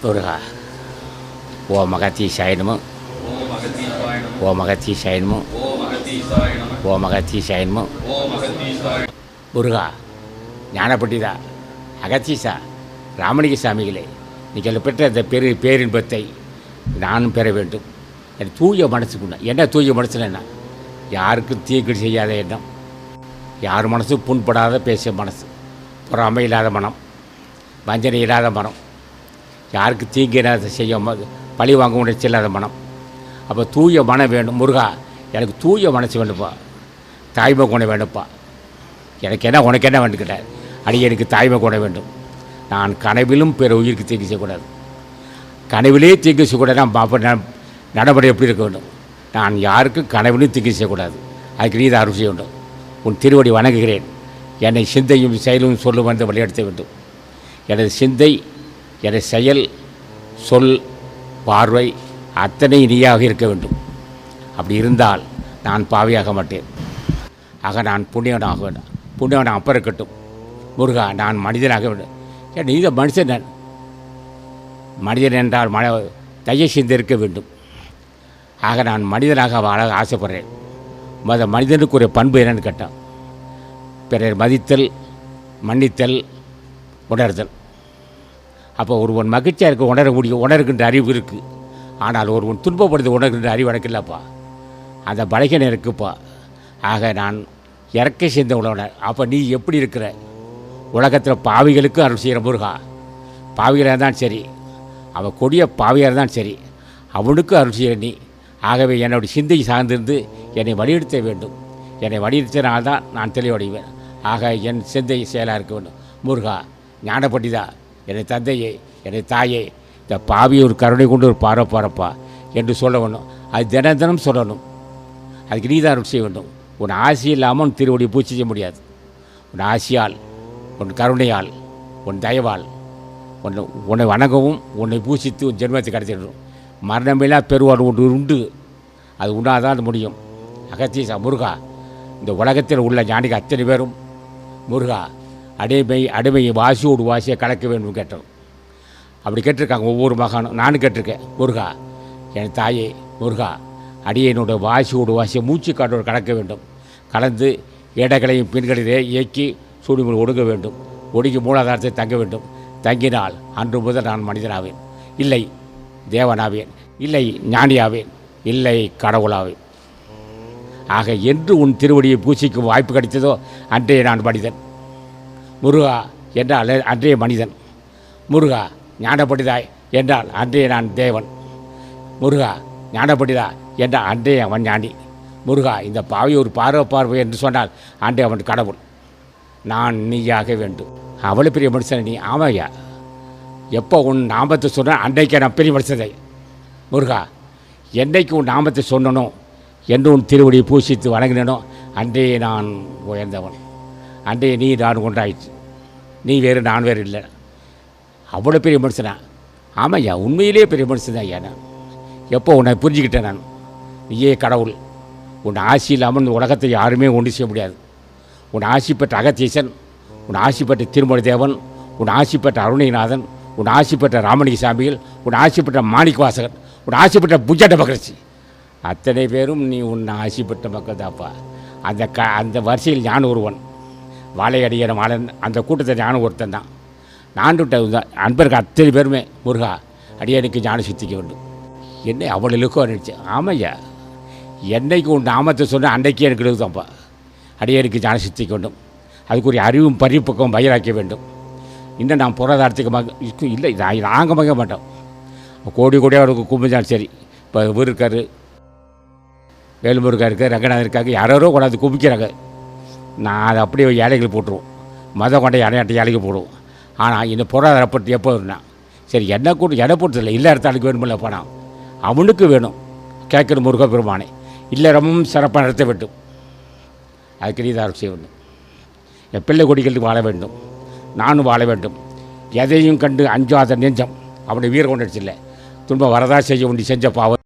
முருகா ஓம் அகத்தீசாய நமோ ஓம் அகத்தீசாய நமோ ஓம் அகத்தீசாய நமோ முருகா ஞானப்பண்டிதா அகத்தீசா ராமலிங்க சாமிகளே நீங்கள் பெற்ற அந்த பேரின்பத்தை நானும் பெற வேண்டும். என் தூய மனசுக்குள்ள என்ன தூய மனசுல என்ன யாருக்கும் தீங்கு செய்யாத எண்ணம், யார் மனசும் புண்படாத பேசிய மனசு, பொறாமை இல்லாத மனம், வஞ்சனை இல்லாத மனம், யாருக்கு தீங்கு இல்லாத செய்ய பழி வாங்க உணர்ச்சி இல்லாத மனம். அப்போ தூய மனம் வேணும். முருகா எனக்கு தூய மனசு வேணுப்பா, தாய்மை குணம் வேணுப்பா. எனக்கு என்ன உனக்கு என்ன வேண்டுகிட்டார் அடி எனக்கு தாய்மை குணம் வேண்டும். நான் கனவிலும் பிற உயிருக்கு தீங்கு செய்யக்கூடாது, கனவிலே தீங்கு செய்யக்கூடாது. நான் பார்ப்ப நடைமுறை எப்படி இருக்க வேண்டும். நான் யாருக்கும் கனவிலும் தீங்கு செய்யக்கூடாது. அதுக்கு நீ தான் அருள் செய்ய வேண்டும். உன் திருவடி வணங்குகிறேன். என்னை சிந்தையும் செயலும் சொல்லும் வந்து வழிநடத்த வேண்டும். எனது சிந்தை, எனது செயல், சொல், பார்வை அத்தனை நீயாக இருக்க வேண்டும். அப்படி இருந்தால் நான் பாவியாக மாட்டேன். ஆக நான் புண்ணியவனாக வேண்டும். புண்ணியவன் அப்போ இருக்கட்டும். முருகா நான் மனிதனாக வேண்டும். ஏன் நீ தான் மனுஷன். நான் மனிதன் என்றால் தைய சிந்தை இருக்க வேண்டும். ஆக நான் மனிதனாக வாழ ஆசைப்படுறேன். மனிதனுக்கு ஒரு பண்பு என்னன்னு கேட்டான், பிறர் மதித்தல், மன்னித்தல், உணர்தல். அப்போ ஒருவன் மகிழ்ச்சியாக இருக்க உணர முடியும், உணர்கின்ற அறிவு இருக்குது. ஆனால் ஒருவன் துன்பப்படுத்த உணர்கின்ற அறிவு எனக்கு இல்லைப்பா, அந்த பலகீனம் இருக்குப்பா. ஆக நான் இறக்க சேர்ந்த உணர்வு. அப்போ நீ எப்படி இருக்கிற? உலகத்தில் பாவிகளுக்கு அருள் செய்கிற முருகா, பாவிகளாக தான் சரி, அவன் கொடிய பாவியாக தான் சரி, அவனுக்கு அருள் செய்கிற நீ. ஆகவே என்னுடைய சிந்தை சார்ந்திருந்து என்னை வழிநடத்த வேண்டும். என்னை வழிநடத்தினால்தான் நான் தெளிவடைவேன். ஆக என் சிந்தை செயலாக இருக்க வேண்டும். முருகா ஞானப்பண்டிதா, என்னை தந்தையே, என்னை தாயே, இந்த பாவியை ஒரு கருணை கொண்டு ஒரு பாரப்பாரப்பா என்று சொல்ல வேண்டும். அது தினம் தினம் சொல்லணும். அதுக்கு நீ தான் அருள் செய்ய வேண்டும். உன் ஆசி இல்லாமல் உன் திருவடியை பூச்சி செய்ய முடியாது. உன் ஆசியால், உன் கருணையால், உன் தயவால் உன்னை வணங்கவும் உன்னை பூசித்து உன் ஜென்மத்தை கிடைச்சிடணும். மரணமில்லா பெருவாள் ஒன்று உண்டு, அது உண்டாதான் முடியும். அகத்தீசா முருகா, இந்த உலகத்தில் உள்ள ஞானிகள் அத்தனை பேரும் முருகா அடிமையை வாசியோடு வாசியை கலக்க வேண்டும் கேட்டோம். அப்படி கேட்டிருக்காங்க ஒவ்வொரு மகானும். நானும் கேட்டிருக்கேன். முருகா என் தாயே, முருகா அடியனோட வாசியோடு வாசியை மூச்சு காட்டோடு கலக்க வேண்டும். கலந்து இடங்களையும் பெண்களிலே இயக்கி சூழ்நிலை ஒடுங்க வேண்டும். ஒடுங்கி மூலாதாரத்தை தங்க வேண்டும். தங்கினால் அன்று முதல் நான் மனிதனாவேன், இல்லை தேவனாவேன், இல்லை ஞானியாவேன், இல்லை கடவுளாவேன். ஆக என்று உன் திருவடியை பூசிக்கும் வாய்ப்பு கிடைத்ததோ அன்றைய நான் மனிதன். முருகா என்றால் அன்றைய மனிதன். முருகா ஞானப்பண்டிதாய் என்றால் அன்றைய நான் தேவன். முருகா ஞானப்பண்டிதா என்றால் அன்றைய அவன் ஞானி. முருகா இந்த பாவி ஒரு பார்வை என்று சொன்னால் அன்றைய அவன் கடவுள். நான் நீயாக வேண்டும். அவ்வளோ பெரிய மனுஷன் நீ. ஆமையா, எப்போ உன் நாமத்தை சொன்னால் அன்றைக்கே நான் பெரிய மனுஷனை. முருகா என்றைக்கு உன் நாமத்தை சொன்னனோ, என்று உன் திருவடியை பூசித்து வணங்கினனோ அன்றையே நான் உயர்ந்தவன். அன்றைய நீ நான் ஒன்றாயிடுச்சு. நீ வேறு நான் வேறு இல்லை. அவ்வளோ பெரிய மனுஷனா? ஆமையா, உண்மையிலே பெரிய மனுஷன் தான் ஐயா. நான் எப்போ உன்னை புரிஞ்சுக்கிட்டேன். நான் நீயே கடவுள். உன் ஆசி இல்லாமல் இந்த உலகத்தை யாருமே ஒன்று செய்ய முடியாது. உன் ஆசி பெற்ற அகத்தீசன், உன் ஆசி பெற்ற திருமலை தேவன், உன் ஆசி பெற்ற அருணைநாதன், உன் ஆசி பெற்ற ராமலிங்க சாமிகள், உன் ஆசி பெற்ற மாணிக்க வாசகன், உன் ஆசி பெற்ற புஜண்ட மகரிஷி, அத்தனை பேரும் நீ உன் ஆசி பெற்ற மக்கள் தாப்பா. அந்த வரிசையில் ஞான ஒருவன். வாழையடியான வாழன் அந்த கூட்டத்தை ஞானம் ஒருத்தன் தான். நான் அன்பருக்கு அத்தனை பேருமே முருகா அடியனுக்கு ஞானம் சித்திக்க வேண்டும். என்னை அவ்வளோ இலக்கம் நினச்சி. ஆமையா, என்னைக்கு உன் நாமத்தை சொன்னால் அன்றைக்கே எனக்கு இருக்குதான்ப்பா. அடியனுக்கு ஞானம் சித்திக்க வேண்டும். அதுக்குரிய அறிவும் பரிப்பக்கம் பயிராக்க வேண்டும். இன்னும் நான் பொருளாதாரத்துக்கு இல்லை, நாங்கள் மக மாட்டோம். கோடி கோடியாக அவருக்கு கும்பிஞ்சாலும் சரி. இப்போ இவர் இருக்கார், வேலுமுருகா இருக்கார், ரங்கநாதன் இருக்காங்க, யாரோ கொண்டாந்து கும்பிக்கிறாங்க. நான் அதை அப்படியே ஏழைகள் போட்டுருவோம். மதம் கொண்ட யானையாட்ட ஏழைகள் போடுவோம். ஆனால் இந்த பொருளாதாரப்பட்டு எப்போ வரும்னா சரி என்னை கூட்டு எடை போட்டதில்லை. இல்லை இடத்தாளுக்கு வேணுமில்ல பணம், அவனுக்கு வேணும். கேட்குற முருக பெருமானே இல்லை ரொம்பவும் சிறப்பாக நடத்த வேண்டும். அதுக்கு நீ தான் செய்ய வேண்டும். என் பிள்ளை கொடிகளுக்கு வாழ வேண்டும், நானும் வாழ வேண்டும். எதையும் கண்டு அஞ்சாத நெஞ்சம் அவனை வீர கொண்டுடுச்சில்லை. துன்பம் வரதா செய்ய ஒன்று செஞ்ச பாவம்.